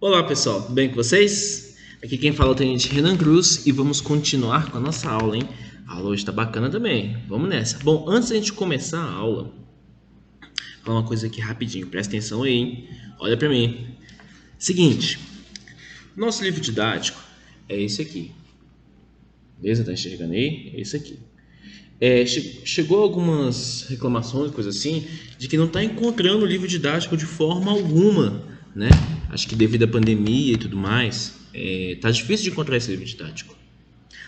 Olá pessoal, tudo bem com vocês? Aqui quem fala é o Tenente Renan Cruz e vamos continuar com a nossa aula, hein? A aula hoje tá bacana também, vamos nessa. Bom, antes da gente começar a aula, vou falar uma coisa aqui rapidinho, presta atenção aí, hein? Olha pra mim. Seguinte, nosso livro didático é esse aqui, beleza? Tá enxergando aí? É esse aqui. Chegou algumas reclamações, coisas assim, de que não está encontrando o livro didático de forma alguma, né? Acho que devido à pandemia e tudo mais, tá difícil de encontrar esse livro didático.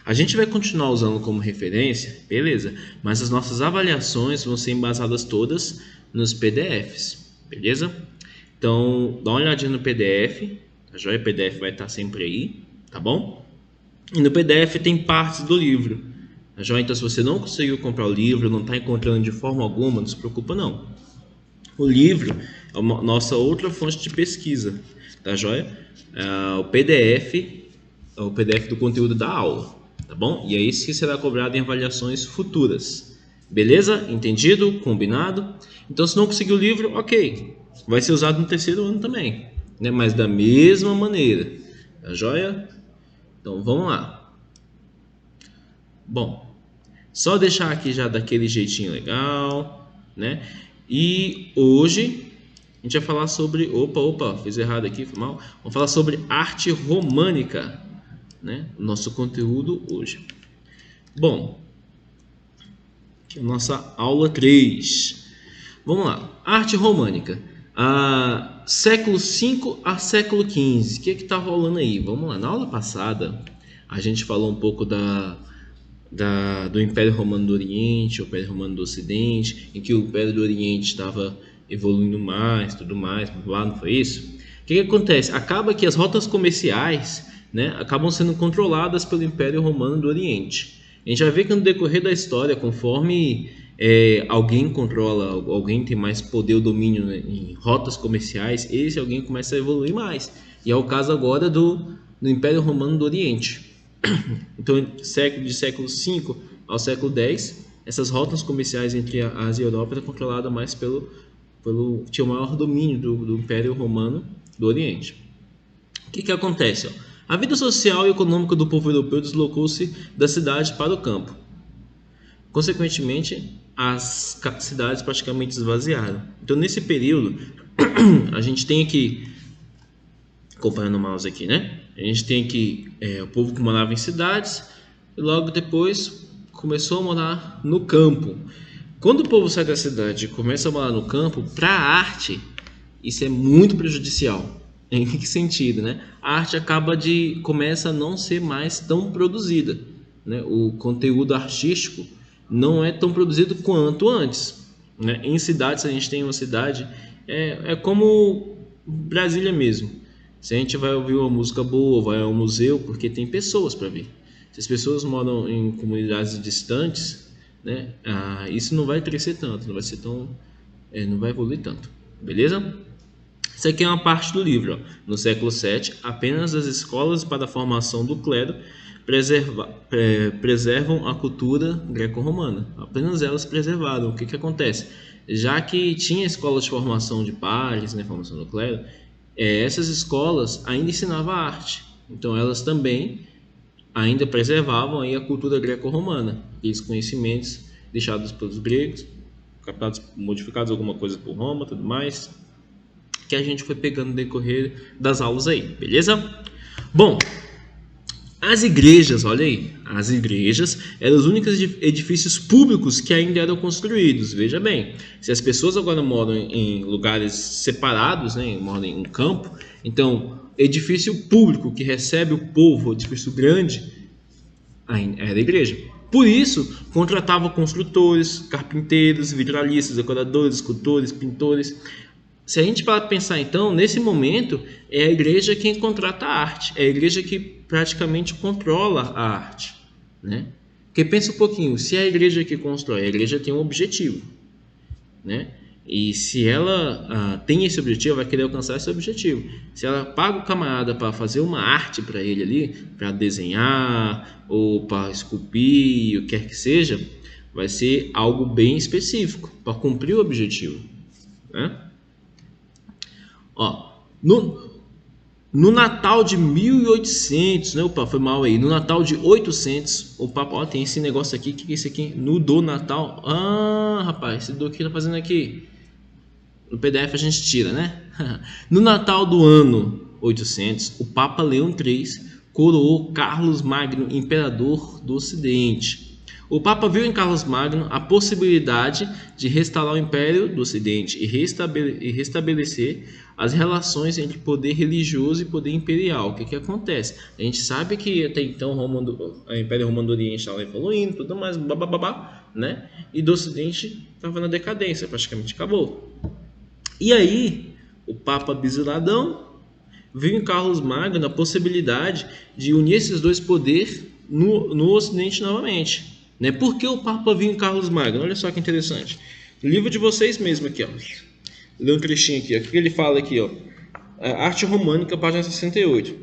A gente vai continuar usando como referência, beleza? Mas as nossas avaliações vão ser embasadas todas nos PDFs, beleza? Então, dá uma olhadinha no PDF, a joia PDF vai estar sempre aí, tá bom? E no PDF tem partes do livro. Tá joia? Então, se você não conseguiu comprar o livro, não está encontrando de forma alguma, não se preocupa não. O livro é uma nossa outra fonte de pesquisa, tá joia? O PDF é o PDF do conteúdo da aula, tá bom? E é isso que será cobrado em avaliações futuras. Beleza? Entendido? Combinado? Então, se não conseguiu o livro, ok. Vai ser usado no terceiro ano também, né? Mas da mesma maneira, tá joia? Então, vamos lá. Bom, só deixar aqui já daquele jeitinho legal, né? E hoje a gente vai falar sobre... Opa, fiz errado aqui, foi mal. Vamos falar sobre arte românica, né? Nosso conteúdo hoje. Bom, aqui é a nossa aula 3. Vamos lá, arte românica. Século V a século XV, o que está rolando aí? Vamos lá, na aula passada a gente falou um pouco do Império Romano do Oriente, o Império Romano do Ocidente, em que o Império do Oriente estava evoluindo mais, tudo mais, lá não foi isso? O que acontece? Acaba que as rotas comerciais, né, acabam sendo controladas pelo Império Romano do Oriente. A gente vai ver que no decorrer da história, conforme alguém controla, alguém tem mais poder ou domínio, né, em rotas comerciais, esse alguém começa a evoluir mais. E é o caso agora do Império Romano do Oriente. Então, de século V ao século X, essas rotas comerciais entre a Ásia e a Europa eram controladas mais tinha o maior domínio do Império Romano do Oriente. O que acontece? A vida social e econômica do povo europeu deslocou-se da cidade para o campo. Consequentemente, as cidades praticamente esvaziaram. Então, nesse período, a gente tem aqui, acompanhando o mouse aqui, né? A gente tem aqui o povo que morava em cidades e logo depois começou a morar no campo. Quando o povo sai da cidade e começa a morar no campo, para a arte, isso é muito prejudicial. Em que sentido, né? A arte começa a não ser mais tão produzida, né? O conteúdo artístico não é tão produzido quanto antes, né? Em cidades, a gente tem uma cidade, é como Brasília mesmo. Se a gente vai ouvir uma música boa, vai ao museu, porque tem pessoas para ver. Se as pessoas moram em comunidades distantes, né, isso não vai crescer tanto, não vai ser tão, não vai evoluir tanto, beleza? Isso aqui é uma parte do livro. Ó. No século VII, apenas as escolas para a formação do clero preservam a cultura greco-romana. Apenas elas preservaram. O que acontece? Já que tinha escolas de formação de pares, né, formação do clero, essas escolas ainda ensinavam a arte. Então elas também ainda preservavam aí a cultura greco-romana, aqueles conhecimentos deixados pelos gregos, captados, modificados alguma coisa por Roma, tudo mais, que a gente foi pegando no decorrer das aulas aí, beleza? Bom, as igrejas, olha aí, as igrejas eram os únicos edifícios públicos que ainda eram construídos. Veja bem, se as pessoas agora moram em lugares separados, né, moram em um campo, então edifício público que recebe o povo, edifício grande, era a igreja. Por isso, contratava construtores, carpinteiros, vidralistas, decoradores, escultores, pintores. Se a gente para pensar então, nesse momento, é a igreja quem contrata a arte, é a igreja que praticamente controla a arte, né? Porque pensa um pouquinho, se é a igreja que constrói, a igreja tem um objetivo, né? E se ela tem esse objetivo, vai querer alcançar esse objetivo. Se ela paga o camarada para fazer uma arte para ele ali, para desenhar ou para esculpir, o que quer que seja, vai ser algo bem específico para cumprir o objetivo, né? Ó, No Natal de 1800, né? Opa, foi mal aí. No Natal de 800, o Papa, ó, tem esse negócio aqui. O que é isso aqui? No do Natal. Ah, rapaz, esse do que tá fazendo aqui? No PDF a gente tira, né? No Natal do ano 800, o Papa Leão III coroou Carlos Magno, imperador do Ocidente. O Papa viu em Carlos Magno a possibilidade de restaurar o Império do Ocidente e restabelecer as relações entre poder religioso e poder imperial. O que acontece? A gente sabe que até então o Império Romano do Oriente estava evoluindo, tudo mais, bababá, né? E do Ocidente estava na decadência, praticamente acabou. E aí, o Papa Bisiladão viu em Carlos Magno a possibilidade de unir esses dois poderes no Ocidente novamente. Né? Por que o Papa viu em Carlos Magno? Olha só que interessante. No livro de vocês mesmo aqui, ó. Lê um trechinho aqui, ó. O que ele fala aqui, ó? Arte Românica, página 68.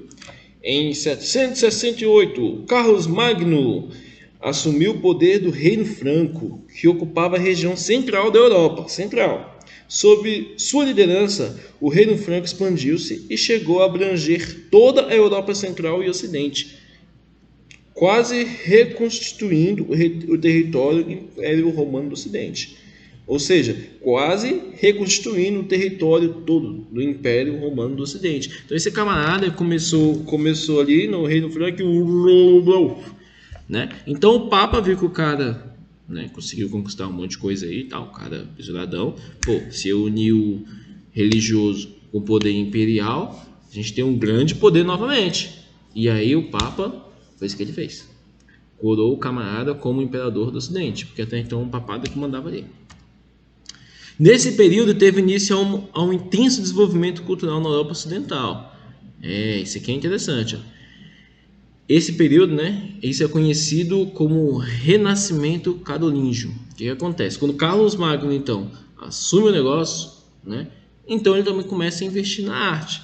Em 768, Carlos Magno assumiu o poder do Reino Franco, que ocupava a região central da Europa. Sob sua liderança, o Reino Franco expandiu-se e chegou a abranger toda a Europa Central e Ocidente, quase reconstituindo o território do Império Romano do Ocidente. Ou seja, quase reconstituindo o território todo do Império Romano do Ocidente. Então esse camarada começou ali no Reino Franco, né? Então o Papa viu que o cara, né, conseguiu conquistar um monte de coisa aí e tal, o cara bisuladão. Pô, se unir o religioso com o poder imperial, a gente tem um grande poder novamente. E aí o Papa foi isso que ele fez. Coroou o camarada como imperador do Ocidente, porque até então o papado que mandava ali. Nesse período teve início a um intenso desenvolvimento cultural na Europa Ocidental. Isso aqui é interessante. Ó. Esse período, né, isso é conhecido como Renascimento Carolíngio. O que acontece? Quando Carlos Magno, então, assume o negócio, né, então ele também começa a investir na arte.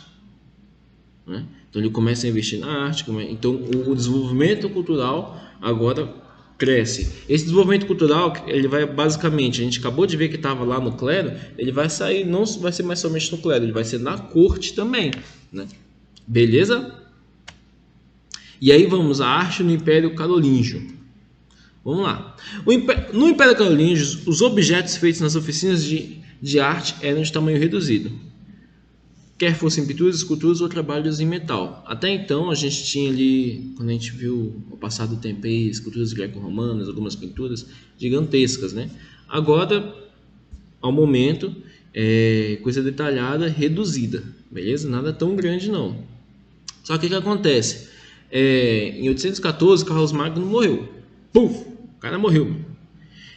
Né? Então ele começa a investir na arte, então o desenvolvimento cultural agora cresce. Esse desenvolvimento cultural, ele vai basicamente, a gente acabou de ver que estava lá no clero, ele vai sair, não vai ser mais somente no clero, ele vai ser na corte também, né? Beleza? E aí vamos à arte no Império Carolíngio. Vamos lá. No Império Carolíngio, os objetos feitos nas oficinas de arte eram de tamanho reduzido, quer fossem pinturas, esculturas ou trabalhos em metal. Até então a gente tinha ali, quando a gente viu ao passar do tempo aí, esculturas greco-romanas, algumas pinturas gigantescas, né? Agora, ao momento, coisa detalhada, reduzida, beleza? Nada tão grande não. Só que o que acontece? Em 814, Carlos Magno morreu. Puf! O cara morreu.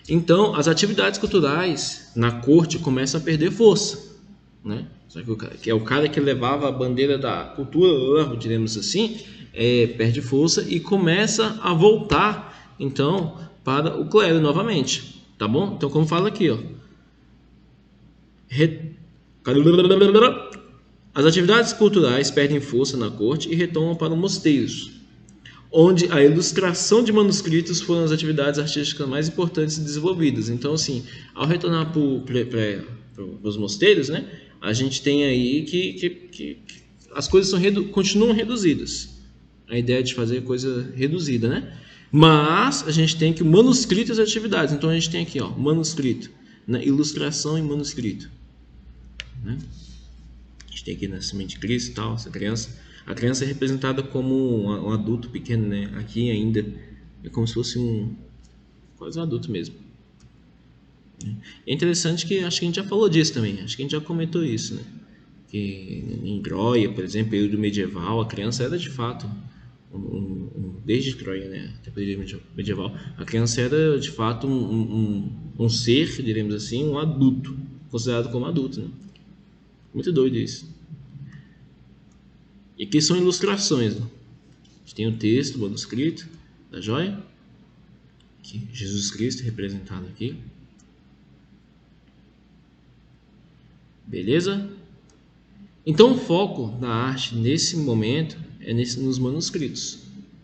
Então, as atividades culturais na corte começam a perder força, né? Só que é o cara que levava a bandeira da cultura, diremos assim, perde força e começa a voltar, então, para o clero novamente, tá bom? Então, como fala aqui, ó, as atividades culturais perdem força na corte e retomam para os mosteiros, onde a ilustração de manuscritos foram as atividades artísticas mais importantes desenvolvidas. Então, assim, ao retornar para os mosteiros, né, a gente tem aí que as coisas continuam reduzidas. A ideia de fazer coisa reduzida, né? Mas a gente tem que o manuscrito e as atividades. Então a gente tem aqui, ó, manuscrito, né? Ilustração em manuscrito, né? A gente tem aqui Nascimento de Cristo e tal, essa criança. A criança é representada como um adulto pequeno, né? Aqui ainda é como se fosse quase um adulto mesmo. É interessante que acho que a gente já falou disso também, acho que a gente já comentou isso, né? Que em Troia, por exemplo, período medieval, a criança era de fato, desde Troia, né? Até período medieval, a criança era de fato um ser, diremos assim, um adulto, considerado como adulto, né? Muito doido isso. E aqui são ilustrações, né? A gente tem o texto, o manuscrito da joia, aqui, Jesus Cristo representado aqui. Beleza? Então o foco da arte nesse momento é nos manuscritos,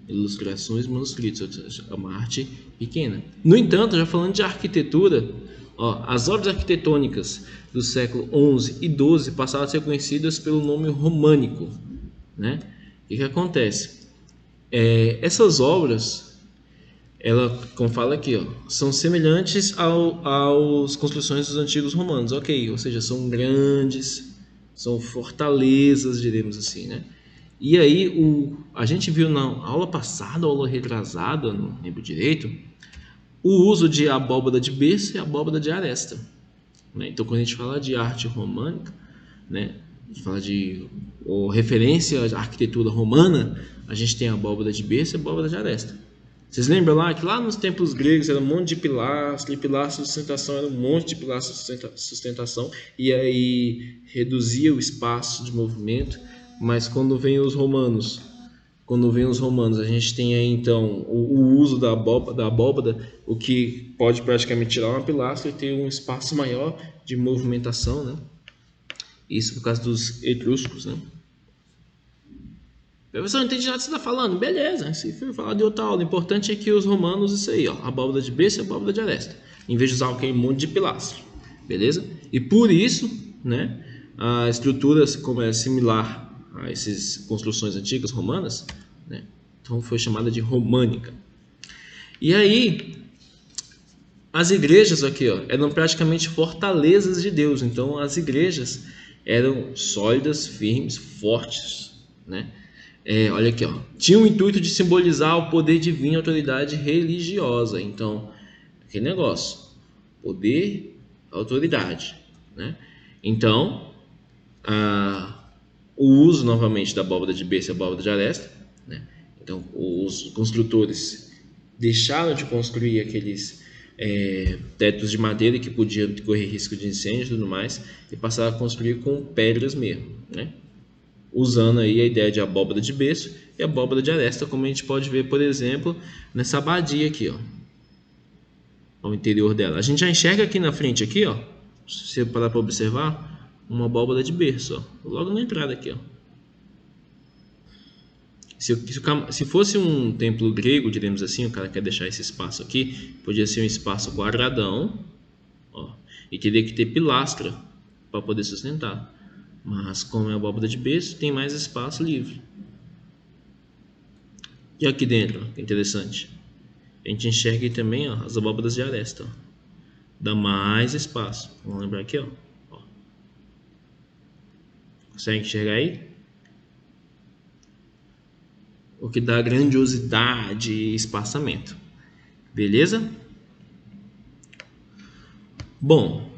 ilustrações, manuscritos, é uma arte pequena. No entanto, já falando de arquitetura, ó, as obras arquitetônicas do século XI e XII passaram a ser conhecidas pelo nome românico. né? O que acontece? Essas obras, ela, como fala aqui, ó, são semelhantes aos construções dos antigos romanos, ok? Ou seja, são grandes, são fortalezas, diremos assim, né? E aí, a gente viu na aula passada, aula retrasada, não lembro direito, o uso de abóbada de berço e abóbada de aresta, né? Então, quando a gente fala de arte românica, né, a gente fala de referência à arquitetura romana, a gente tem a abóbada de berço e a abóbada de aresta. Vocês lembram lá que lá nos templos gregos era um monte de pilastro, e pilastro de sustentação era um monte de pilastro de sustentação, e aí reduzia o espaço de movimento. Mas quando vem os romanos, a gente tem aí então o uso da abóbada, o que pode praticamente tirar uma pilastra e ter um espaço maior de movimentação, né? Isso por causa dos etruscos, né? Professor, não entendi nada que você está falando. Beleza, se for falar de outra aula, o importante é que os romanos, isso aí, ó, abóbada de berço e abóbada de aresta, em vez de usar aquele monte de pilastro, beleza? E por isso, né, a estrutura, como é similar a essas construções antigas romanas, né, então foi chamada de românica. E aí, as igrejas aqui, ó, eram praticamente fortalezas de Deus. Então, as igrejas eram sólidas, firmes, fortes, né? Olha aqui, ó. Tinha o intuito de simbolizar o poder divino e autoridade religiosa. Então, aquele negócio, poder, autoridade, né? Então, o uso novamente da abóbada de berço e abóbada de aresta, né? Então, os construtores deixaram de construir aqueles tetos de madeira que podiam correr risco de incêndio e tudo mais, e passaram a construir com pedras mesmo, né? Usando aí a ideia de abóbada de berço e abóbada de aresta, como a gente pode ver, por exemplo, nessa abadia aqui, ó, ao interior dela. A gente já enxerga aqui na frente, aqui, ó, se você parar para observar, uma abóbada de berço, ó, logo na entrada aqui, ó. Se fosse um templo grego, diremos assim, o cara quer deixar esse espaço aqui, podia ser um espaço quadradão, ó, e teria que ter pilastra para poder sustentar. Mas como é abóbada de berço, tem mais espaço livre. E aqui dentro, ó, que interessante. A gente enxerga aí também, ó, as abóbadas de aresta, ó. Dá mais espaço. Vamos lembrar aqui, ó. Consegue enxergar aí? O que dá grandiosidade e espaçamento. Beleza? Bom,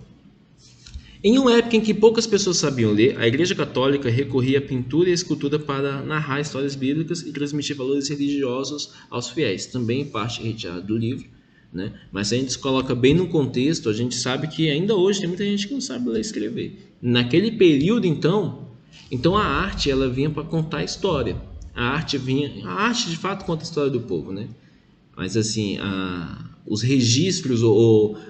em uma época em que poucas pessoas sabiam ler, a Igreja Católica recorria à pintura e à escultura para narrar histórias bíblicas e transmitir valores religiosos aos fiéis. Também parte retirada do livro, né? Mas se a gente se coloca bem no contexto, a gente sabe que ainda hoje tem muita gente que não sabe ler e escrever. Naquele período, então a arte ela vinha para contar a história. A arte de fato conta a história do povo, né? Mas assim, os registros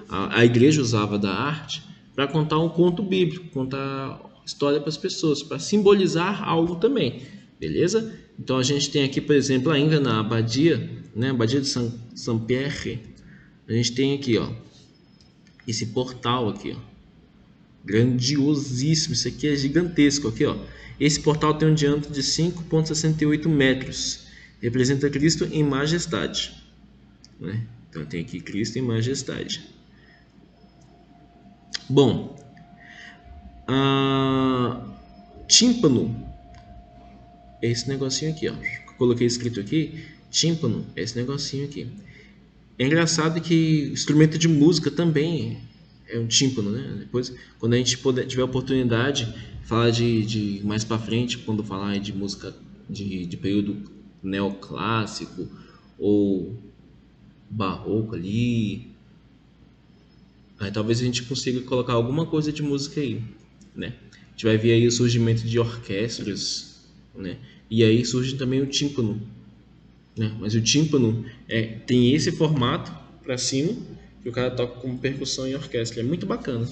a igreja usava da arte para contar um conto bíblico, contar história para as pessoas, para simbolizar algo também, beleza? Então a gente tem aqui, por exemplo, ainda na abadia, né, abadia de Saint-Pierre, a gente tem aqui, ó, esse portal aqui, ó, grandiosíssimo, isso aqui é gigantesco aqui, ó. Esse portal tem um diâmetro de 5,68 metros, representa Cristo em majestade, né? Então tem aqui Cristo em majestade. Bom, tímpano é esse negocinho aqui, ó. Coloquei escrito aqui, tímpano é esse negocinho aqui. É engraçado que instrumento de música também é um tímpano, né? Depois, quando a gente tiver oportunidade, falar de mais para frente, quando falar de música de período neoclássico ou barroco ali, aí talvez a gente consiga colocar alguma coisa de música aí, né? A gente vai ver aí o surgimento de orquestras, né? E aí surge também o tímpano, né? Mas o tímpano tem esse formato para cima que o cara toca como percussão em orquestra, é muito bacana,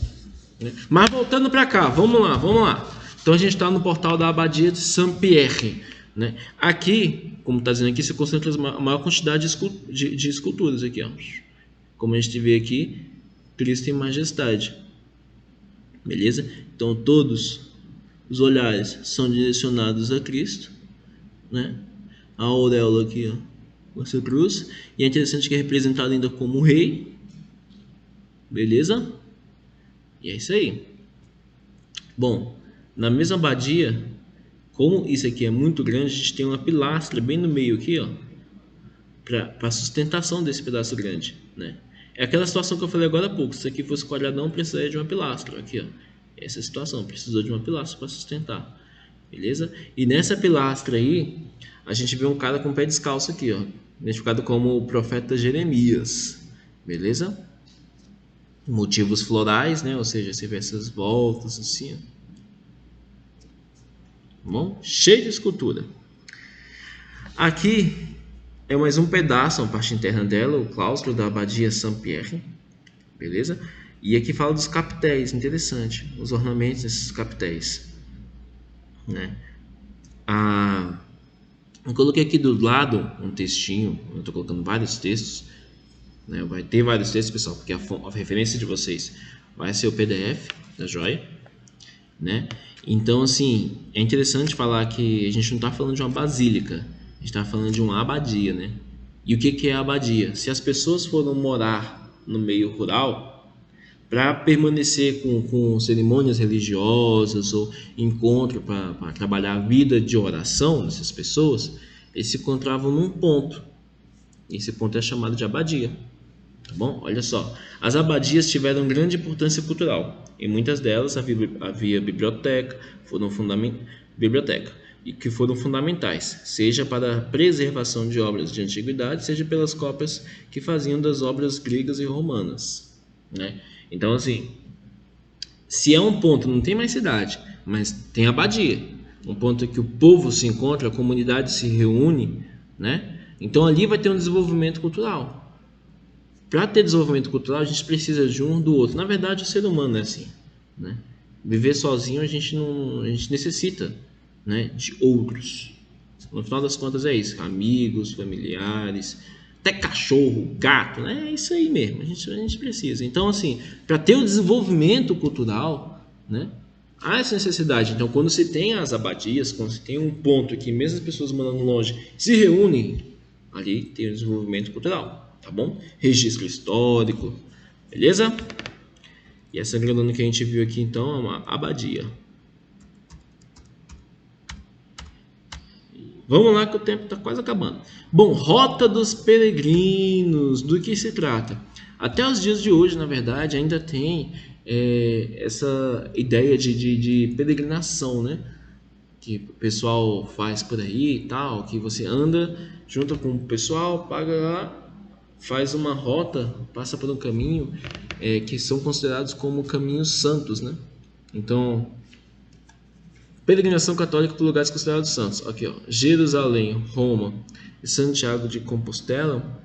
né? Mas voltando para cá, vamos lá. Então a gente está no portal da abadia de Saint-Pierre, né? Aqui, como está dizendo aqui, se concentra a maior quantidade de esculturas aqui, ó. Como a gente vê aqui, Cristo em majestade, beleza? Então todos os olhares são direcionados a Cristo, né? A auréola aqui, ó, com essa cruz. E é interessante que é representado ainda como rei. Beleza? E é isso aí. Bom, na mesma abadia, como isso aqui é muito grande, a gente tem uma pilastra bem no meio aqui, ó, para sustentação desse pedaço grande, né? É aquela situação que eu falei agora há pouco. Se isso aqui fosse quadradão, precisaria de uma pilastra. Aqui, ó. Essa situação, precisou de uma pilastra para sustentar. Beleza? E nessa pilastra aí, a gente vê um cara com o pé descalço aqui, ó, identificado como o profeta Jeremias. Beleza? Motivos florais, né? Ou seja, você vê essas voltas assim, ó. Bom, cheio de escultura. Aqui é mais um pedaço, uma parte interna dela, o claustro da abadia Saint-Pierre, beleza? E aqui fala dos capitéis, interessante, os ornamentos desses capitéis, né? Eu coloquei aqui do lado um textinho, eu estou colocando vários textos, né? Vai ter vários textos, pessoal, porque a referência de vocês vai ser o PDF da joia, né? Então, assim, é interessante falar que a gente não está falando de uma basílica, a gente está falando de uma abadia, né? E o que é a abadia? Se as pessoas foram morar no meio rural, para permanecer com cerimônias religiosas ou encontro para trabalhar a vida de oração dessas pessoas, eles se encontravam num ponto. Esse ponto é chamado de abadia. Tá bom? Olha só, as abadias tiveram grande importância cultural. Em muitas delas havia biblioteca, biblioteca, e que foram fundamentais, seja para a preservação de obras de antiguidade, seja pelas cópias que faziam das obras gregas e romanas, né? Então, assim, se é um ponto, não tem mais cidade, mas tem abadia, um ponto em que o povo se encontra, a comunidade se reúne, né? Então ali vai ter um desenvolvimento cultural. Para ter desenvolvimento cultural, a gente precisa de um do outro. Na verdade, o ser humano é assim, né? Viver sozinho a gente necessita, né, de outros. No final das contas é isso, amigos, familiares, até cachorro, gato, né? É isso aí mesmo, a gente precisa. Então, assim, para ter o desenvolvimento cultural, né, há essa necessidade. Então, quando se tem as abadias, quando se tem um ponto que mesmo as pessoas morando longe se reúnem, ali tem o desenvolvimento cultural, tá bom? Registro histórico, beleza? E essa grandona que a gente viu aqui, então, é uma abadia. Vamos lá que o tempo está quase acabando. Bom, Rota dos Peregrinos, do que se trata? Até os dias de hoje, na verdade, ainda tem essa ideia de peregrinação, né? Que o pessoal faz por aí e tal, que você anda junto com o pessoal, paga lá, faz uma rota, passa por um caminho que são considerados como caminhos santos, né? Então, peregrinação católica por lugares considerados santos. Aqui, ó, Jerusalém, Roma e Santiago de Compostela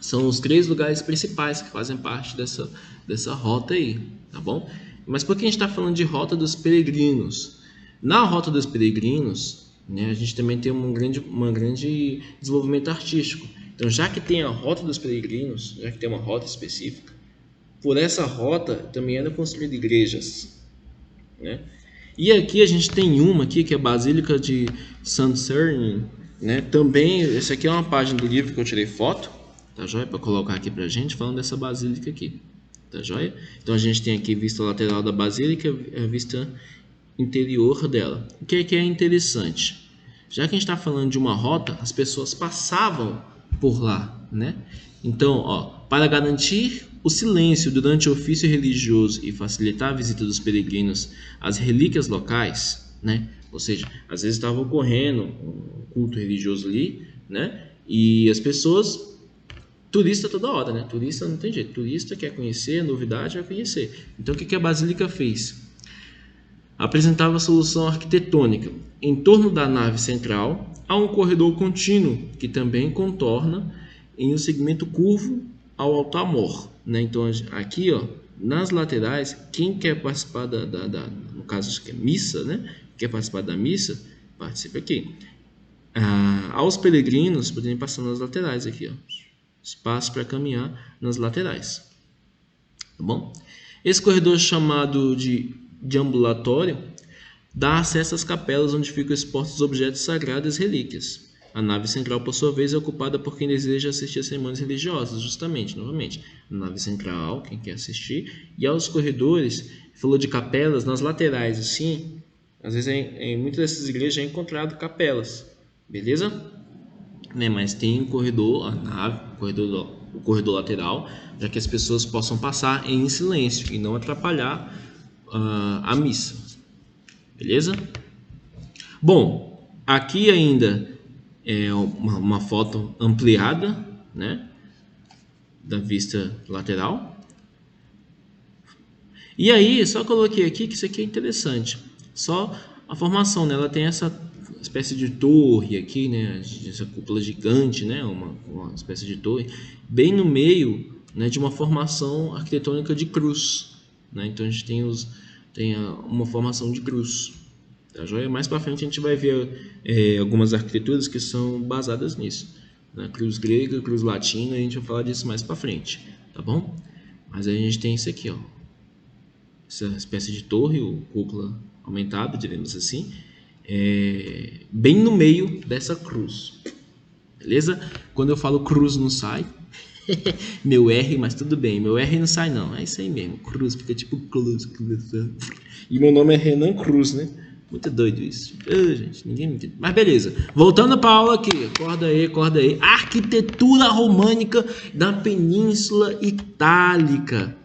são os 3 lugares principais que fazem parte dessa rota aí, tá bom? Mas por que a gente está falando de Rota dos Peregrinos? Na Rota dos Peregrinos, né, a gente também tem um grande desenvolvimento artístico. Então, já que tem a Rota dos Peregrinos, já que tem uma rota específica, por essa rota também eram construídas igrejas, né? E aqui a gente tem uma aqui que é a Basílica de Saint-Sernin, né? Também, essa aqui é uma página do livro que eu tirei foto, tá joia? Para colocar aqui pra gente, falando dessa basílica aqui, tá joia? Então a gente tem aqui vista lateral da basílica, a vista interior dela. O que é interessante? Já que a gente está falando de uma rota, as pessoas passavam por lá, né? Então, ó, para garantir o silêncio durante o ofício religioso e facilitar a visita dos peregrinos às relíquias locais, né? Ou seja, às vezes estava ocorrendo um culto religioso ali, né? E as pessoas, turista toda hora, né? Turista não tem jeito, turista quer conhecer, novidade vai conhecer. Então o que a Basílica fez? Apresentava a solução arquitetônica. Em torno da nave central há um corredor contínuo que também contorna em um segmento curvo ao altar-mor, né? Então aqui, ó, nas laterais, quem quer participar no caso acho que é missa, né? Quer participar da missa, participa aqui. Aos peregrinos podem passar nas laterais aqui, ó, espaço para caminhar nas laterais, tá bom? Esse corredor chamado de ambulatório dá acesso às capelas onde ficam expostos os objetos sagrados e relíquias. A nave central, por sua vez, é ocupada por quem deseja assistir a cerimônias religiosas, justamente, novamente. A nave central, quem quer assistir, e aos corredores, falou de capelas, nas laterais, assim, às vezes em muitas dessas igrejas é encontrado capelas, beleza? Né? Mas tem um corredor, a nave, o corredor lateral, para que as pessoas possam passar em silêncio e não atrapalhar a missa, beleza? Bom, aqui ainda é uma foto ampliada, né, da vista lateral. E aí, só coloquei aqui que isso aqui é interessante. Só a formação, né, ela tem essa espécie de torre aqui, né, essa cúpula gigante, né, uma espécie de torre, bem no meio, né, de uma formação arquitetônica de cruz, né? Então a gente tem uma formação de cruz. Tá joia? Mais para frente a gente vai ver algumas arquiteturas que são basadas nisso, né? Cruz grega, cruz latina, a gente vai falar disso mais para frente, tá bom? Mas aí a gente tem isso aqui, ó, essa espécie de torre ou cúpula aumentada, diremos assim, bem no meio dessa cruz, beleza? Quando eu falo cruz não sai meu R, mas tudo bem, meu R não sai não, é isso aí mesmo, cruz, fica tipo cruz. E meu nome é Renan Cruz, né? Muito doido isso. Gente, ninguém me entende. Mas beleza. Voltando para a aula aqui. Acorda aí. Arquitetura românica da Península Itálica.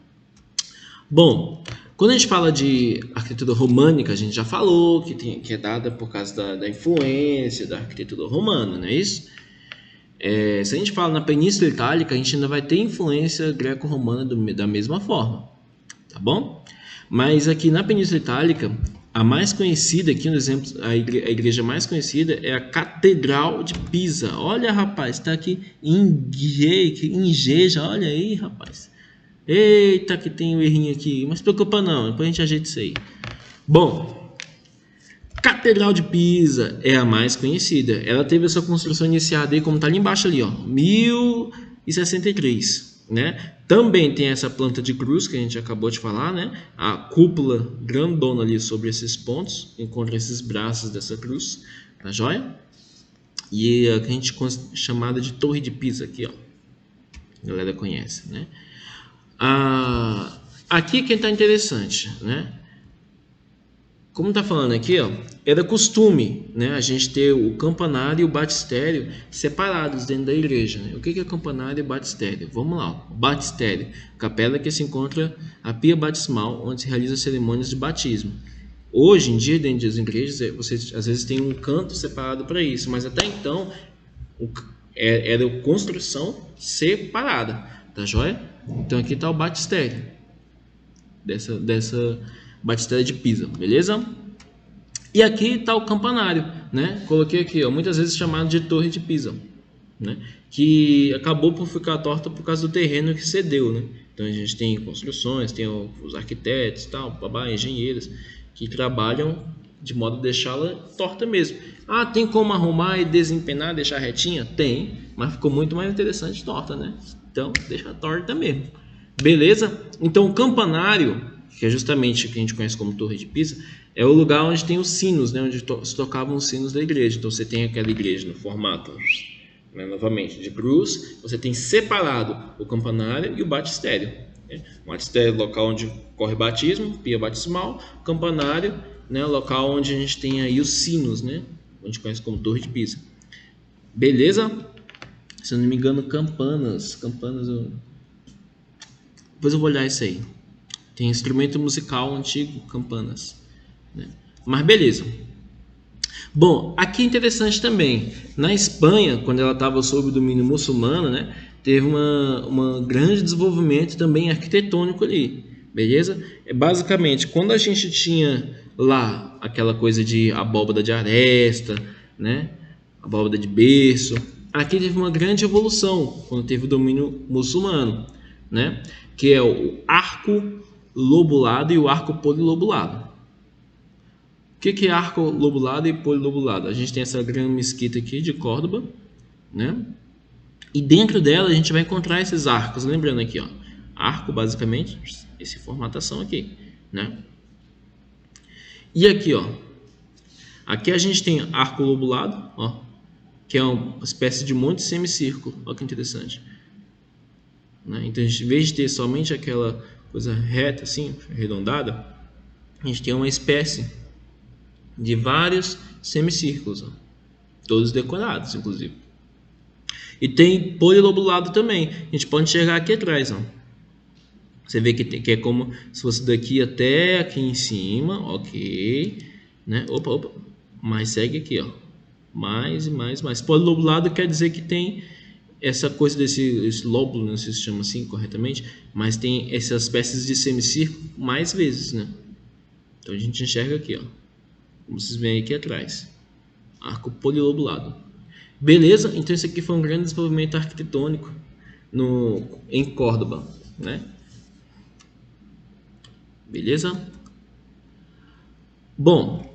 Bom, quando a gente fala de arquitetura românica, a gente já falou que é dada por causa da influência da arquitetura romana, não é isso? Se a gente fala na Península Itálica, a gente ainda vai ter influência greco-romana da mesma forma. Tá bom? Mas aqui na Península Itálica, a mais conhecida, aqui no exemplo, a igreja mais conhecida é a Catedral de Pisa. Olha, rapaz, está aqui em G, já olha aí, rapaz. Eita, que tem um errinho aqui, mas se preocupa não, depois a gente ajeita isso aí. Bom, Catedral de Pisa é a mais conhecida. Ela teve a sua construção iniciada aí, como está ali embaixo ali, ó, 1063. Né? Também tem essa planta de cruz que a gente acabou de falar, né? A cúpula grandona ali sobre esses pontos, encontra esses braços dessa cruz, tá joia? E a gente chamada de Torre de Pisa aqui, ó. A galera conhece, né? Aqui que está interessante, né? Como está falando aqui, ó, era costume, né, a gente ter o campanário e o batistério separados dentro da igreja. Né? O que é campanário e batistério? Vamos lá. Ó. Batistério, capela que se encontra a pia batismal, onde se realiza cerimônias de batismo. Hoje em dia, dentro das igrejas, você às vezes tem um canto separado para isso, mas até então era construção separada, tá joia? Então aqui está o batistério dessa batistéria de Pisa, beleza? E aqui está o campanário, né? Coloquei aqui, ó, muitas vezes chamado de Torre de Pisa, né? Que acabou por ficar torta por causa do terreno que cedeu, né? Então a gente tem construções, tem os arquitetos, tal, engenheiros que trabalham de modo a deixá-la torta mesmo. Tem como arrumar e desempenar, deixar retinha? Tem, mas ficou muito mais interessante torta, né? Então deixa torta mesmo, beleza? Então o campanário, que é justamente o que a gente conhece como Torre de Pisa, é o lugar onde tem os sinos, né, onde se tocavam os sinos da igreja. Então você tem aquela igreja no formato, né, novamente, de cruz, você tem separado o campanário e o batistério. Né? O batistério é o local onde corre batismo, pia batismal, campanário, né, o local onde a gente tem aí os sinos, né, a gente conhece como Torre de Pisa. Beleza? Se eu não me engano, campanas, depois eu vou olhar isso aí. Tem instrumento musical antigo, campanas, né? Mas beleza. Bom, aqui é interessante também. Na Espanha, quando ela estava sob o domínio muçulmano, né, teve um grande desenvolvimento também arquitetônico ali, beleza? Basicamente, quando a gente tinha lá aquela coisa de abóbada de aresta, né, abóbada de berço, aqui teve uma grande evolução quando teve o domínio muçulmano, né, que é o arco lobulado e o arco polilobulado. O que é arco lobulado e polilobulado? A gente tem essa grande mesquita aqui de Córdoba, né? E dentro dela a gente vai encontrar esses arcos. Lembrando aqui, ó, arco basicamente essa formatação aqui, né? E aqui, ó, Aqui a gente tem arco lobulado, ó, que é uma espécie de monte semicírculo. Olha que interessante. Né? Então, em vez de ter somente aquela coisa reta, assim, arredondada, a gente tem uma espécie de vários semicírculos, ó, todos decorados, inclusive. E tem polilobulado também. A gente pode enxergar aqui atrás, ó. Você vê que é como se fosse daqui até aqui em cima, ok, né? Opa, mas segue aqui, ó, mais e mais. Polilobulado quer dizer que tem essa coisa esse lóbulo, não sei se chama assim corretamente, mas tem essas espécies de semicírculo mais vezes, né? Então a gente enxerga aqui, ó, como vocês veem aqui atrás, arco polilobulado. Beleza? Então esse aqui foi um grande desenvolvimento arquitetônico em Córdoba, né? Beleza? Bom,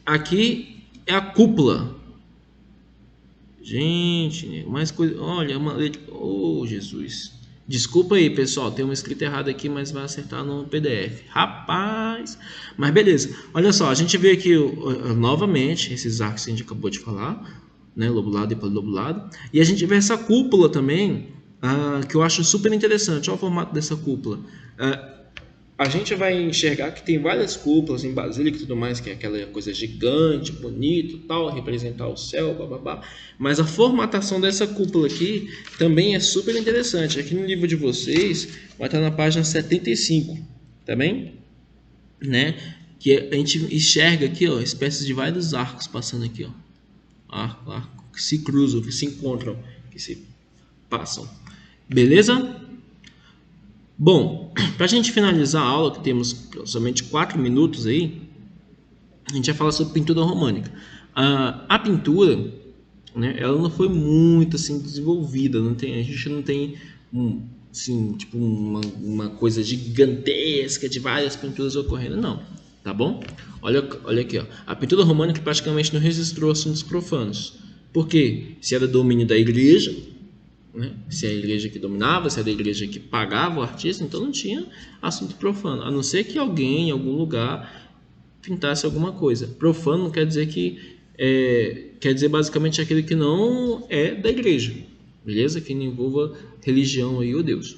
aqui é a cúpula. Gente, mais coisa. Olha, uma letra. Oh, Jesus. Desculpa aí, pessoal. Tem uma escrita errada aqui, mas vai acertar no PDF. Rapaz! Mas beleza. Olha só, a gente vê aqui novamente esses arcos que a gente acabou de falar, né? Lobulado e polilobulado. E a gente vê essa cúpula também, que eu acho super interessante. Olha o formato dessa cúpula. A gente vai enxergar que tem várias cúpulas em Basílica e tudo mais, que é aquela coisa gigante, bonito, tal, representar o céu, bababá. Mas a formatação dessa cúpula aqui também é super interessante. Aqui no livro de vocês vai estar na página 75, tá bem? Né? Que a gente enxerga aqui, ó, espécies de vários arcos passando aqui, ó. Arco, que se cruzam, que se encontram, que se passam. Beleza? Bom, para a gente finalizar a aula, que temos somente 4 minutos aí, a gente vai falar sobre pintura românica. A pintura, né, ela não foi muito assim desenvolvida, a gente não tem assim, tipo uma coisa gigantesca de várias pinturas ocorrendo, não, tá bom? Olha aqui, ó. A pintura românica praticamente não registrou assuntos profanos. Por quê? Se era domínio da igreja, né? Se é a igreja que dominava, se era a igreja que pagava o artista, então não tinha assunto profano, a não ser que alguém em algum lugar pintasse alguma coisa. Profano não quer dizer quer dizer basicamente aquele que não é da igreja, beleza? Que não envolva religião aí ou Deus.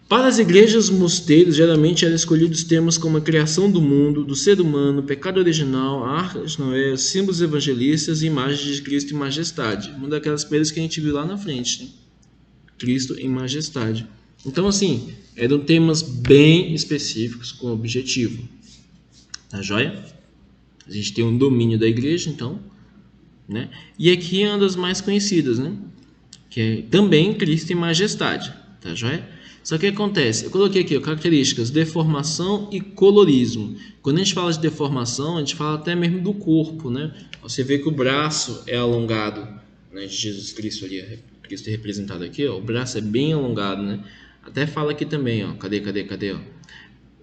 Para as igrejas, mosteiros geralmente eram escolhidos temas como a criação do mundo, do ser humano, o pecado original, a arca de Noé, símbolos evangelistas e imagens de Cristo em majestade. Uma daquelas primeiras que a gente viu lá na frente, né? Cristo em majestade. Então, assim, eram temas bem específicos com objetivo. Tá joia? A gente tem um domínio da igreja, então, né? E aqui é uma das mais conhecidas, né? Que é também Cristo em majestade. Tá joia? Só que o que acontece? Eu coloquei aqui, ó, características, deformação e colorismo. Quando a gente fala de deformação, a gente fala até mesmo do corpo, né? Você vê que o braço é alongado, né, de Jesus Cristo ali, Cristo é representado aqui, ó, o braço é bem alongado, né? Até fala aqui também, ó, cadê, ó?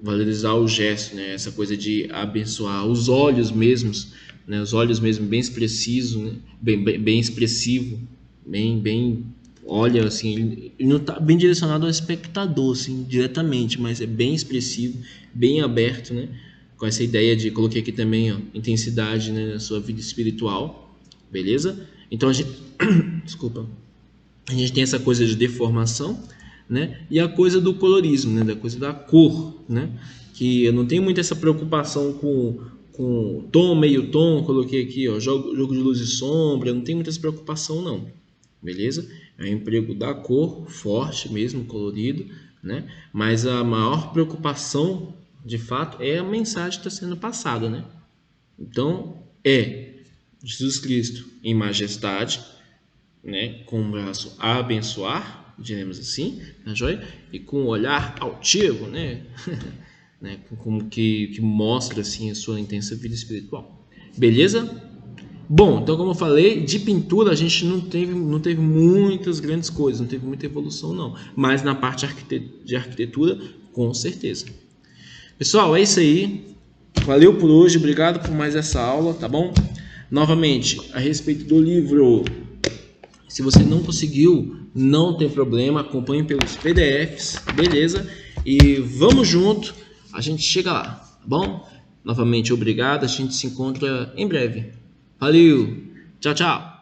Valorizar o gesto, né? Essa coisa de abençoar os olhos mesmos, né? Os olhos mesmo bem expressivo, né? Bem expressivo, bem olha, assim, ele não está bem direcionado ao espectador, assim, diretamente, mas é bem expressivo, bem aberto, né? Com essa ideia de, coloquei aqui também, ó, intensidade, né, na sua vida espiritual, beleza? Então a gente, desculpa, a gente tem essa coisa de deformação, né? E a coisa do colorismo, né? Da coisa da cor, né? Que eu não tenho muito essa preocupação com tom, meio tom, coloquei aqui, ó, jogo de luz e sombra, eu não tenho muita essa preocupação, não, beleza? É o emprego da cor, forte mesmo, colorido, né? Mas a maior preocupação, de fato, é a mensagem que está sendo passada, né? Então, é Jesus Cristo em majestade, né? Com o braço a abençoar, diremos assim, tá joia? E com o olhar altivo, né? Né? Como que mostra, assim, a sua intensa vida espiritual. Beleza? Bom, então como eu falei, de pintura a gente não teve muitas grandes coisas, não teve muita evolução não, mas na parte de arquitetura, com certeza. Pessoal, é isso aí, valeu por hoje, obrigado por mais essa aula, tá bom? Novamente, a respeito do livro, se você não conseguiu, não tem problema, acompanhe pelos PDFs, beleza? E vamos junto, a gente chega lá, tá bom? Novamente, obrigado. A gente se encontra em breve. Valeu! Tchau, tchau!